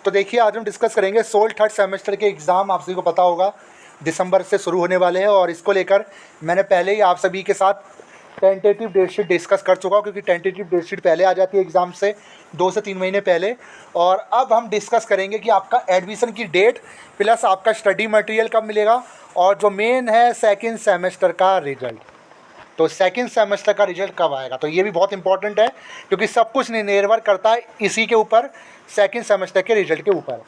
तो देखिए आज हम डिस्कस करेंगे सोल थर्ड सेमेस्टर के एग्ज़ाम। आप सभी को पता होगा दिसंबर से शुरू होने वाले हैं और इसको लेकर मैंने पहले ही आप सभी के साथ टेंटेटिव डेट शीट डिस्कस कर चुका हूँ, क्योंकि टेंटेटिव डेट शीट पहले आ जाती है एग्ज़ाम से 2 से 3 महीने पहले। और अब हम डिस्कस करेंगे कि आपका एडमिशन की डेट प्लस आपका स्टडी मटेरियल कब मिलेगा और जो मेन है सेकेंड सेमेस्टर का रिजल्ट। तो सेकंड सेमेस्टर का रिजल्ट कब आएगा, तो ये भी बहुत इंपॉर्टेंट है क्योंकि सब कुछ निर्भर करता है इसी के ऊपर, सेकंड सेमेस्टर के रिजल्ट के ऊपर।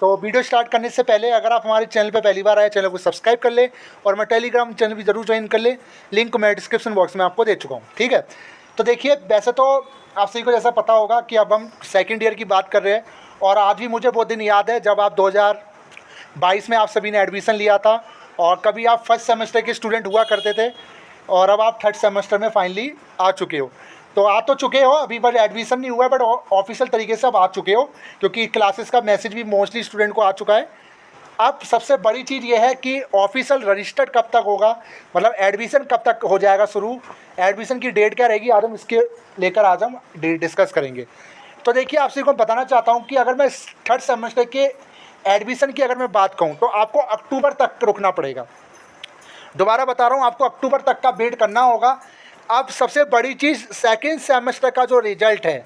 तो वीडियो स्टार्ट करने से पहले अगर आप हमारे चैनल पर पहली बार आए, चैनल को सब्सक्राइब कर ले और मैं टेलीग्राम चैनल भी ज़रूर ज्वाइन कर ले, लिंक मैं डिस्क्रिप्शन बॉक्स में आपको दे चुका हूँ। ठीक है, तो देखिए वैसे तो आप सभी को जैसा पता होगा कि अब हम सेकेंड ईयर की बात कर रहे हैं और आज भी मुझे वो दिन याद है जब आप 2022 में आप सभी ने एडमिशन लिया था और कभी आप फर्स्ट सेमेस्टर के स्टूडेंट हुआ करते थे और अब आप थर्ड सेमेस्टर में फाइनली आ चुके हो। तो आ तो चुके हो, अभी बस एडमिशन नहीं हुआ है बट ऑफिशियल तरीके से अब आ चुके हो, क्योंकि क्लासेस का मैसेज भी मोस्टली स्टूडेंट को आ चुका है। अब सबसे बड़ी चीज़ ये है कि ऑफिशियल रजिस्टर्ड कब तक होगा, मतलब एडमिशन कब तक हो जाएगा शुरू, एडमिशन की डेट क्या रहेगी, आज हम इसके लेकर आज हम डिस्कस करेंगे। तो देखिए आप सभी को बताना चाहता हूँ कि अगर मैं थर्ड सेमेस्टर के एडमिशन की अगर मैं बात कहूँ तो आपको अक्टूबर तक रुकना पड़ेगा। दोबारा बता रहा हूँ, आपको अक्टूबर तक का वेट करना होगा। अब सबसे बड़ी चीज़ सेकेंड सेमेस्टर का जो रिज़ल्ट है,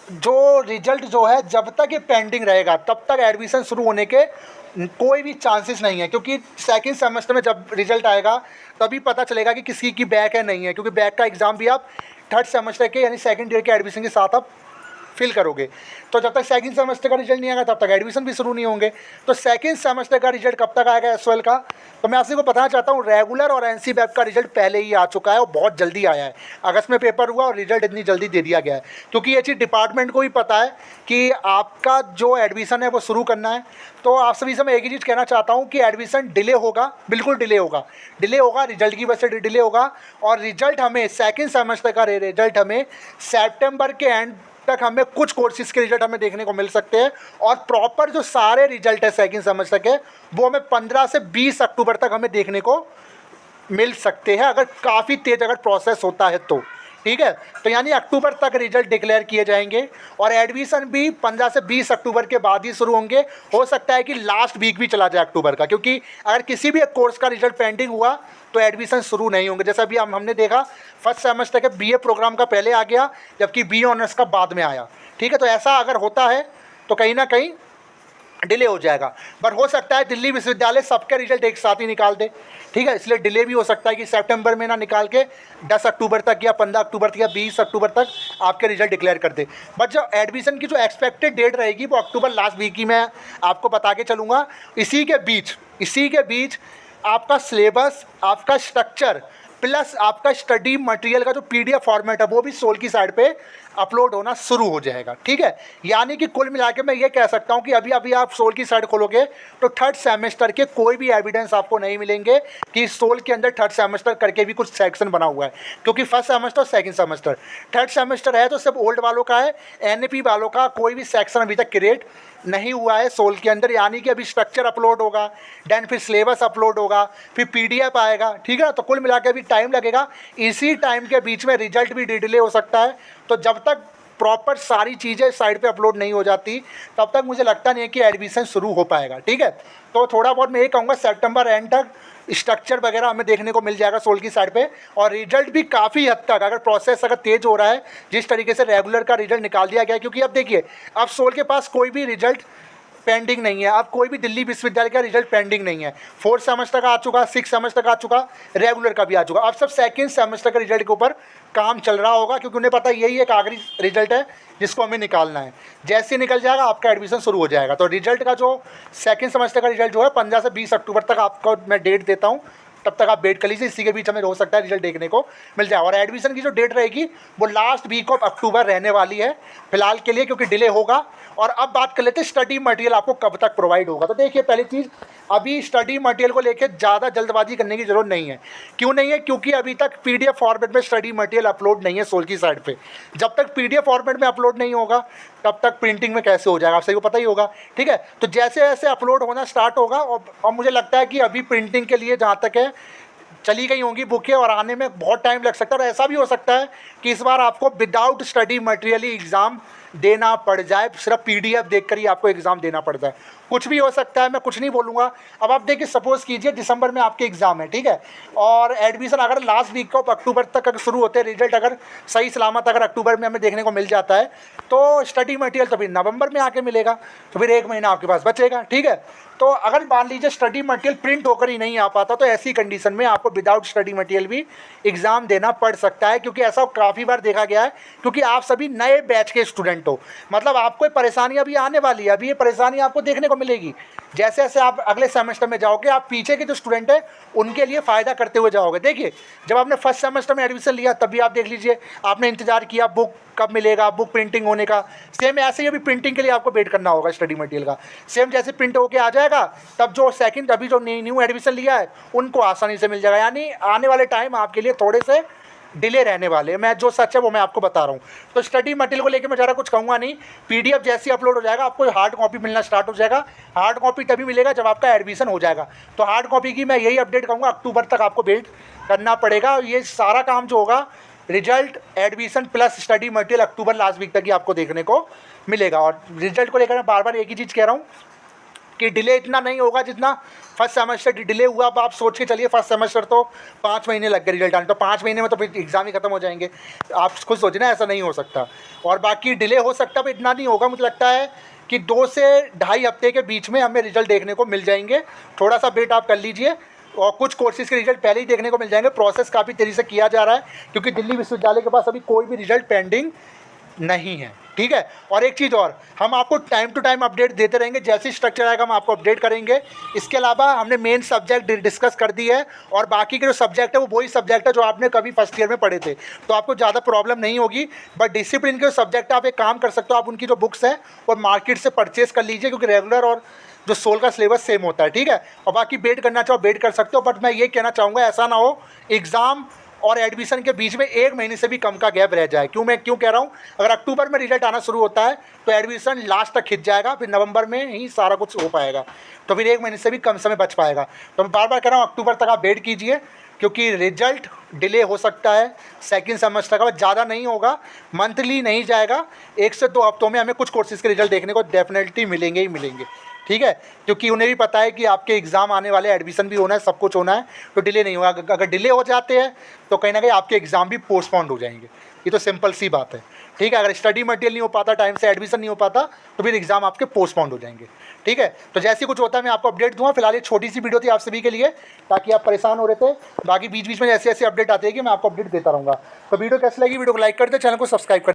जो रिज़ल्ट जो है जब तक ये पेंडिंग रहेगा तब तक एडमिशन शुरू होने के कोई भी चांसेस नहीं है, क्योंकि सेकेंड सेमेस्टर में जब रिज़ल्ट आएगा तभी पता चलेगा कि किसी की बैक है नहीं है, क्योंकि बैक का एग्ज़ाम भी आप थर्ड सेमेस्टर के यानी सेकेंड ईयर के एडमिशन के साथ आप फिल करोगे। तो जब तक सेकंड सेमेस्टर का रिजल्ट नहीं आएगा तब तक एडमिशन भी शुरू नहीं होंगे। तो सेकंड सेमेस्टर का रिजल्ट कब तक आएगा एसओएल का, तो मैं आपसे को बताना चाहता हूँ रेगुलर और एनसीबैप का रिजल्ट पहले ही आ चुका है और बहुत जल्दी आया है। अगस्त में पेपर हुआ और रिजल्ट इतनी जल्दी दे दिया गया है, क्योंकि ये चीज़ डिपार्टमेंट को भी पता है कि आपका जो एडमिशन है वो शुरू करना है। तो आप सभी से मैं एक ही चीज़ कहना चाहता हूँ कि एडमिशन डिले होगा, बिल्कुल डिले होगा, रिजल्ट की वजह से डिले होगा। और रिजल्ट हमें सेकेंड सेमेस्टर का रिजल्ट हमें सेप्टेम्बर के एंड तक हमें कुछ कोर्सेज के रिजल्ट हमें देखने को मिल सकते हैं और प्रॉपर जो सारे रिजल्ट है सेकंड सेमेस्टर के वो हमें 15 से 20 अक्टूबर तक हमें देखने को मिल सकते हैं, अगर काफ़ी तेज़ अगर प्रोसेस होता है तो। ठीक है, तो यानी अक्टूबर तक रिजल्ट डिक्लेयर किए जाएंगे और एडमिशन भी 15 से 20 अक्टूबर के बाद ही शुरू होंगे। हो सकता है कि लास्ट वीक भी चला जाए अक्टूबर का, क्योंकि अगर किसी भी एक कोर्स का रिजल्ट पेंडिंग हुआ तो एडमिशन शुरू नहीं होंगे। जैसा अभी हमने देखा फर्स्ट सेमेस्टर के बीए प्रोग्राम का पहले आ गया, जबकि बीए ऑनर्स का बाद में आया। ठीक है, तो ऐसा अगर होता है तो कहीं ना कहीं डिले हो जाएगा। पर हो सकता है दिल्ली विश्वविद्यालय सबके रिजल्ट एक साथ ही निकाल दे। ठीक है, इसलिए डिले भी हो सकता है कि सितंबर में ना निकाल के 10 अक्टूबर तक या 15 अक्टूबर तक या 20 अक्टूबर तक आपके रिजल्ट डिक्लेयर कर दे। बट जो एडमिशन की जो एक्सपेक्टेड डेट रहेगी वो अक्टूबर लास्ट वीक की मैं आपको बता के चलूँगा। इसी के बीच आपका सिलेबस, आपका स्ट्रक्चर प्लस आपका स्टडी मटेरियल का जो पीडीएफ फॉर्मेट है वो भी सोल की साइड पे अपलोड होना शुरू हो जाएगा। ठीक है, यानी कि कुल मिला के मैं ये कह सकता हूँ कि अभी आप सोल की साइड खोलोगे तो थर्ड सेमेस्टर के कोई भी एविडेंस आपको नहीं मिलेंगे कि सोल के अंदर थर्ड सेमेस्टर करके भी कुछ सेक्शन बना हुआ है, क्योंकि first semester second semester, third semester है तो सिर्फ ओल्ड वालों का है, एनपी वालों का कोई भी सेक्शन अभी तक क्रिएट नहीं हुआ है सोल के अंदर। यानी कि अभी स्ट्रक्चर अपलोड होगा, देन फिर सिलेबस अपलोड होगा, फिर पीडीएफ आएगा। ठीक है ना, तो कुल मिला के अभी टाइम लगेगा। इसी टाइम के बीच में रिजल्ट भी डिले हो सकता है। तो जब तक प्रॉपर सारी चीज़ें साइड पे अपलोड नहीं हो जाती तब तक मुझे लगता नहीं है कि एडमिशन शुरू हो पाएगा। ठीक है, तो थोड़ा बहुत मैं ये कहूँगा सितंबर एंड तक स्ट्रक्चर वगैरह हमें देखने को मिल जाएगा सोल की साइड पे, और रिजल्ट भी काफ़ी हद तक अगर प्रोसेस अगर तेज़ हो रहा है जिस तरीके से रेगुलर का रिजल्ट निकाल दिया गया है। क्योंकि अब देखिए अब सोल के पास कोई भी रिजल्ट पेंडिंग नहीं है, अब कोई भी दिल्ली विश्वविद्यालय का रिजल्ट पेंडिंग नहीं है। फोर्थ सेमेस्टर का आ चुका, सिक्स सेमेस्टर का आ चुका, रेगुलर का भी आ चुका। अब सब सेकंड सेमेस्टर का रिजल्ट के ऊपर काम चल रहा होगा, क्योंकि उन्हें पता है यही एक आखिरी रिजल्ट है जिसको हमें निकालना है। जैसे निकल जाएगा आपका एडमिशन शुरू हो जाएगा। तो रिजल्ट का जो सेकंड सेमेस्टर का रिजल्ट जो है 15 से 20 अक्टूबर तक आपको मैं डेट देता हूँ, तब तक आप वेट कर लीजिए। इसी के बीच हमें हो सकता है रिजल्ट देखने को मिल जाए। और एडमिशन की जो डेट रहेगी वो लास्ट वीक ऑफ अक्टूबर रहने वाली है फिलहाल के लिए, क्योंकि डिले होगा। और अब बात कर लेते हैं स्टडी मटेरियल आपको कब तक प्रोवाइड होगा। तो देखिए पहली चीज़, अभी स्टडी मटेरियल को लेकर ज़्यादा जल्दबाजी करने की ज़रूरत नहीं है। क्यों नहीं है, क्योंकि अभी तक पीडीएफ फॉर्मेट में स्टडी मटेरियल अपलोड नहीं है सोल की साइड पे। जब तक पीडीएफ फॉर्मेट में अपलोड नहीं होगा तब तक प्रिंटिंग में कैसे हो जाएगा, आप सभी को पता ही होगा। ठीक है, तो जैसे जैसे अपलोड होना स्टार्ट होगा और मुझे लगता है कि अभी प्रिंटिंग के लिए जहाँ तक है चली गई होंगी बुकें और आने में बहुत टाइम लग सकता है। और ऐसा भी हो सकता है कि इस बार आपको विदाउट स्टडी मटेरियल ही एग्ज़ाम देना पड़ जाए, सिर्फ पीडीएफ देखकर ही आपको एग्ज़ाम देना पड़ जाए। कुछ भी हो सकता है, मैं कुछ नहीं बोलूँगा। अब आप देखिए, सपोज़ कीजिए दिसंबर में आपके एग्ज़ाम है, ठीक है, और एडमिशन अगर लास्ट वीक को अक्टूबर तक अगर शुरू होते हैं, रिजल्ट अगर सही सलामत अगर अक्टूबर में हमें देखने को मिल जाता है, तो स्टडी मटेरियल तो फिर नवंबर में आके मिलेगा, तो फिर 1 महीना आपके पास बचेगा, ठीक है। तो अगर मान लीजिए स्टडी मटेरियल प्रिंट होकर ही नहीं आ पाता, तो ऐसी कंडीशन में आपको विदाउट स्टडी मटेरियल भी एग्ज़ाम देना पड़ सकता है, क्योंकि ऐसा काफ़ी बार देखा गया है, क्योंकि आप सभी नए बैच के स्टूडेंट हो, मतलब आपको परेशानी अभी आने वाली है, अभी ये परेशानी आपको देखने को मिलेगी। जैसे जैसे आप अगले सेमेस्टर में जाओगे, आप पीछे के जो स्टूडेंट हैं उनके लिए फ़ायदा करते हुए जाओगे। देखिए, जब आपने फर्स्ट सेमेस्टर में एडमिशन लिया तब भी आप देख लीजिए, आपने इंतज़ार किया बुक कब मिलेगा, बुक प्रिंटिंग होने का। सेम ऐसे ही अभी प्रिंटिंग के लिए आपको वेट करना होगा स्टडी मटेरियल का। सेम जैसे प्रिंट होके आ जाएगा, तब जो सेकंड अभी जो न्यू एडमिशन लिया है उनको आसानी से मिल जाएगा। यानी आने वाले टाइम आपके लिए थोड़े से डिले रहने वाले हैं। मैं जो सच है वो मैं आपको बता रहा हूँ। तो स्टडी मटेरियल को लेकर मैं ज़्यादा कुछ कहूँगा नहीं। पीडीएफ जैसे अपलोड हो जाएगा, आपको हार्ड कॉपी मिलना स्टार्ट हो जाएगा। हार्ड कॉपी तभी मिलेगा जब आपका एडमिशन हो जाएगा। तो हार्ड कॉपी की मैं यही अपडेट कहूँगा, अक्टूबर तक आपको वेट करना पड़ेगा। ये सारा काम जो होगा, result, admission plus study material, October last week तक ही आपको देखने को मिलेगा। और रिजल्ट को लेकर मैं बार बार एक ही चीज़ कह रहा हूँ कि डिले इतना नहीं होगा जितना फर्स्ट सेमेस्टर डिले हुआ। अब आप सोच के चलिए, फर्स्ट सेमेस्टर तो 5 महीने लग गए रिजल्ट आने, तो 5 महीने में तो फिर एग्ज़ाम ही खत्म हो जाएंगे। आप खुद सोचना, ऐसा नहीं हो सकता। और बाकी डिले हो सकता है, इतना नहीं होगा। मुझे लगता है कि 2 से 2.5 हफ्ते के बीच में हमें रिजल्ट देखने को मिल जाएंगे। थोड़ा सा वेट आप कर लीजिए, और कुछ कोर्सेज़ के रिजल्ट पहले ही देखने को मिल जाएंगे। प्रोसेस काफ़ी तेज़ी से किया जा रहा है, क्योंकि दिल्ली विश्वविद्यालय के पास अभी कोई भी रिजल्ट पेंडिंग नहीं है, ठीक है। और एक चीज़ और, हम आपको टाइम टू टाइम अपडेट देते रहेंगे। जैसे स्ट्रक्चर आएगा हम आपको अपडेट करेंगे। इसके अलावा हमने मेन सब्जेक्ट डिस्कस कर दी है, और बाकी के जो सब्जेक्ट है वो वही सब्जेक्ट है जो आपने कभी फर्स्ट ईयर में पढ़े थे, तो आपको ज़्यादा प्रॉब्लम नहीं होगी। बट डिसिप्लिन के जो सब्जेक्ट है, आप एक काम कर सकते हो, आप उनकी जो बुक्स हैं वो मार्केट से परचेज़ कर लीजिए, क्योंकि रेगुलर और जो सोल का सिलेबस सेम होता है, ठीक है। और बाकी वेट करना चाहो वेट कर सकते हो। बट मैं ये कहना चाहूँगा, ऐसा ना हो एग्ज़ाम और एडमिशन के बीच में 1 महीने से भी कम का गैप रह जाए। मैं क्यों कह रहा हूँ, अगर अक्टूबर में रिजल्ट आना शुरू होता है तो एडमिशन लास्ट तक खिंच जाएगा, फिर नवंबर में ही सारा कुछ हो पाएगा, तो फिर 1 महीने से भी कम समय बच पाएगा। तो मैं बार बार कह रहा हूँ, अक्टूबर तक आप वेट कीजिए, क्योंकि रिजल्ट डिले हो सकता है सेकंड सेमेस्टर का, ज़्यादा नहीं होगा, मंथली नहीं जाएगा। 1 से 2 हफ्तों में हमें कुछ कोर्सेज़ के रिजल्ट देखने को डेफिनेटली मिलेंगे ही मिलेंगे, ठीक है। क्योंकि उन्हें भी पता है कि आपके एग्ज़ाम आने वाले, एडमिशन भी होना है, सब कुछ होना है, तो डिले नहीं होगा। अगर डिले हो जाते हैं तो कहीं ना कहीं आपके एग्ज़ाम भी पोस्टपोन्ड हो जाएंगे। ये तो सिंपल सी बात है, ठीक है। अगर स्टडी मटेरियल नहीं हो पाता, टाइम से एडमिशन नहीं हो पाता, तो फिर एग्ज़ाम आपके पोस्टपोन्ड हो जाएंगे, ठीक है। तो जैसे कुछ होता है मैं आपको अपडेट दूंगा। फिलहाल ये छोटी सी वीडियो थी आप सभी के लिए, ताकि आप परेशान हो रहे थे। बाकी बीच बीच में जैसे जैसे अपडेट आते हैं कि मैं आपको अपडेट देता रहूँगा। तो वीडियो कैसी लगी, वीडियो को लाइक कर दे, चैनल को सब्सक्राइब कर